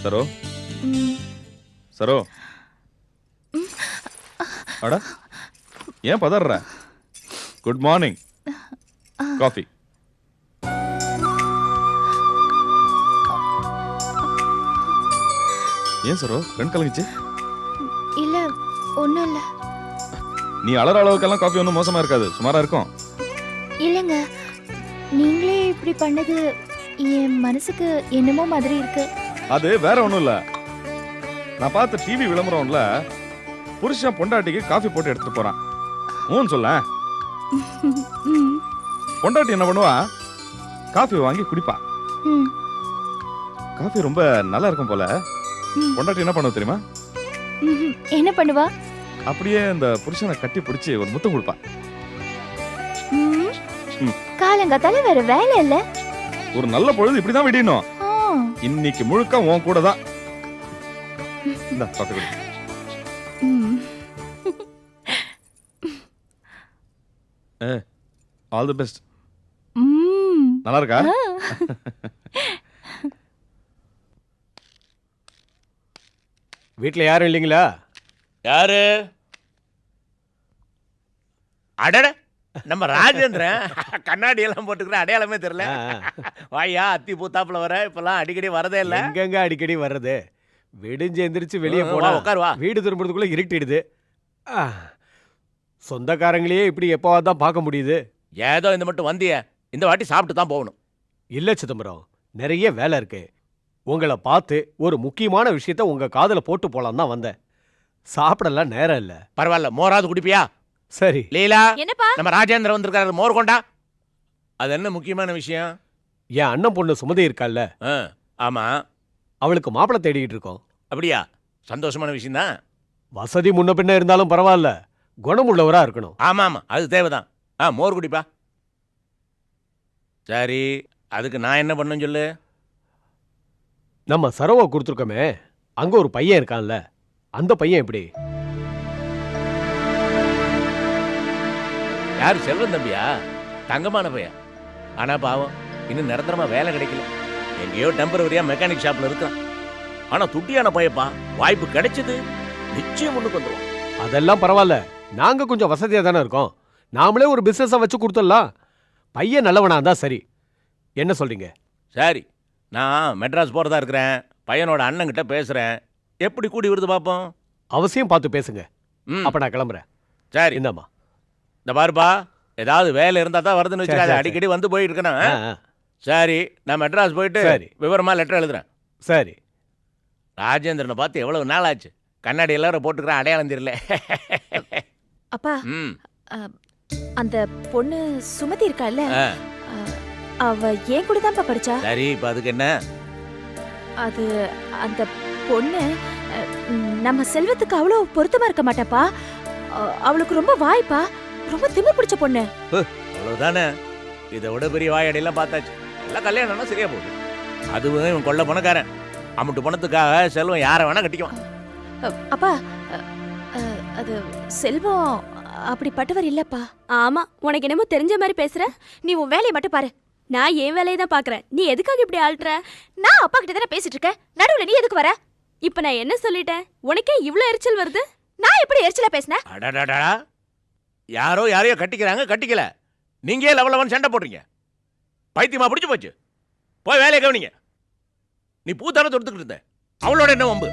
சரோ சரோ அட ஏன் பதற? Good morning. காஃபி. ஏன் சரோ கண் கலங்கிச்சு? இல்ல ஒண்ணும் இல்ல. நீ அலற அளவுக்கெல்லாம் காஃபி ஒன்றும் மோசமா இருக்காது, சுமாரா இருக்கும். இல்லங்க, நீங்களே இப்படி பண்ணது என் மனசுக்கு என்னமோ மாதிரி இருக்கு. அது வேற ஒண்ணும் இல்ல. நான் பார்த்த டிவி விளம்பரம்ல புருஷன் பொண்டாட்டிக்கு காஃபி போட்டு எடுத்துட்டு போறான். ஊன்னு சொல்ல. பொண்டாட்டி என்ன பண்ணுவா? காஃபி வாங்கி குடிப்பா. காஃபி ரொம்ப நல்லா இருக்கும் போல. பொண்டாட்டி என்ன பண்ணுவா தெரியுமா? என்ன பண்ணுவா? அப்படியே இந்த புருஷனை கட்டி பிடிச்சி ஒரு முத்தம் கொடுப்பா. காலங்காத்தால வேற வேலை இல்ல. ஒரு நல்ல பொழுது இப்படிதான் விடணும். இன்னைக்கு முழுக்க உன் கூட தான். இந்த காஃபி குடி. All the best. நல்லா இருக்கா? வீட்ல யாரும் இல்லைங்களா? யாரு? அடட, நம்ம ராஜேந்திரன். கண்ணாடி எல்லாம் போட்டுக்கிற அடையாளமே தெரியல. வாயா, அத்தி பூத்தாப்புல வர. இப்பெல்லாம் அடிக்கடி வரதே இல்ல. எங்கெங்க அடிக்கடி வர்றது? விடிஞ்சு எந்திரிச்சு வெளியே போனா உட்காரு வா. வீடு திரும்புறதுக்குள்ள இருட்டிடுது. சொந்தக்காரங்களையே இப்படி எப்போவாது தான் பார்க்க முடியுது. ஏதோ இந்த மட்டும் வந்திய, இந்த வாட்டி சாப்பிட்டு தான் போகணும். இல்ல சிதம்பரம், நிறைய வேலை இருக்கு. உங்களை பார்த்து ஒரு முக்கியமான விஷயத்த உங்க காதுல போட்டு போலாம் தான் வந்தேன். சாப்பிடலாம் நேரம் இல்ல. பரவாயில்ல, மோராது குடிப்பியா? சரி. லீலா, என்னப்பா? நம்ம ராஜேந்திரன் வந்திருக்காரு, மோர் கொண்டா. அது என்ன முக்கியமான விஷயம்? என் அண்ணன் பொண்ணு சுமதி இருக்கால்ல, ஆமா, அவளுக்கு மாப்பிள்ளை தேடிக்கிட்டு இருக்கோம். அப்படியா? சந்தோஷமான விஷயம் தான். வசதி முன்ன பின்ன இருந்தாலும் பரவாயில்ல, குணமுள்ளவரா இருக்கணும். ஆமா ஆமா, அது தேவைதான். மோர் குடிப்பா. சரி, அதுக்கு நான் என்ன பண்ணுன்னு சொல்லு. நம்ம சரவை கொடுத்துருக்கோமே, அங்க ஒரு பையன் இருக்கான்ல, அந்த பையன் எப்படி? யாரு? செல்வன் தம்பியா? தங்கமான பையன். ஆனா பாவம், இன்னும் நிரந்தரமா வேலை கிடைக்கல. எங்கேயோ டெம்பரவரியா மெக்கானிக் ஷாப்ல இருக்கான். ஆனா துட்டியான பையப்பா, வாய்ப்பு கிடைச்சது நிச்சயம் முன்னுக்கு வந்துடும். அதெல்லாம் பரவாயில்ல, நாங்க கொஞ்சம் வசதியா தானே இருக்கோம். நாமளே ஒரு பிசினஸா வச்சு கொடுத்துடலாம். பையன் நல்லவனா இருந்தா சரி. என்ன சொல்றீங்க? சரி, நான் மெட்ராஸ் போறதா இருக்கிறேன். பையனோட அண்ணன்கிட்ட பேசுறேன். எப்படி கூடி வருது பாப்போம். அவசியம் பார்த்து பேசுங்க. அப்ப நான் கிளம்புறேன். சரி, இந்தாம்மா. இந்த பாருப்பா, ஏதாவது வேலை இருந்தா தான் வருதுன்னு வச்சுக்காத. சரி. அடிக்கடி வந்து போயிட்டு இருக்கணும். சரி, நான் மெட்ராஸ் போயிட்டு சரி. விவரமா லெட்டர் எழுதுறேன். சரி. ராஜேந்திரனை பார்த்து எவ்வளவு நாள் ஆச்சு. கண்ணாடி எல்லாரும் போட்டுக்கிறேன், அடையாளம் தெரியல. அப்பா, அந்த பொண்ணு சுமதி இருக்கால்ல, அவ ஏன் கூட தான்ப்பா படிச்சா. சரி, இப்ப அதுக்கு என்ன? அது அந்த பொண்ணு நம்ம செல்வத்துக்கு அவ்வளவு பொருத்தமா இருக்க மாட்டாப்பா. அவளுக்கு ரொம்ப வாய்ப்பா, ரொம்ப திமிரு பிடிச்ச பொண்ணு. அவ்வளவுதானே? இதை விட பெரிய வாயடியெல்லாம் பார்த்தாச்சு. எல்லாம் கல்யாணம்னா சரியா போகுது. அதுவும் இவன் கொள்ள பணக்காரன். அம்முட்டு பணத்துக்காக செல்வம் யாரை வேணா கட்டிக்குவான். அப்பா, அது செல்வம் அப்படிப்பட்டவர் இல்லப்பா. ஆமா, உனக்கு என்னமோ தெரிஞ்ச மாதிரி பேசுற. நீ உன் வேலையை மட்டும் பாரு. நான் என் வேலையை தான் பாக்குறேன். நீ எதுக்காக இப்படி ஆள்ற? நான் அப்பா கிட்ட தானே பேசிட்டு இருக்கேன். நடுவுல நீ எதுக்கு வர? இப்ப நான் என்ன சொல்லிட்டேன்? உனக்கே இவ்ளோ எரிச்சல் வருது? நான் எப்படி எரிச்சலா பேசினேன்? அடடடா, யாரோ யாரையோ கட்டிக்கிறாங்க, கட்டிக்கல. நீங்க லெவலவன் சண்டை போடுறீங்க. பைத்தியமா பிடிச்சு போச்சு. போய் வேலையை கவனிங்க. நீ பூத்தான தொடுத்துக்கிட்டு இருந்த, அவளோட என்ன வம்பு?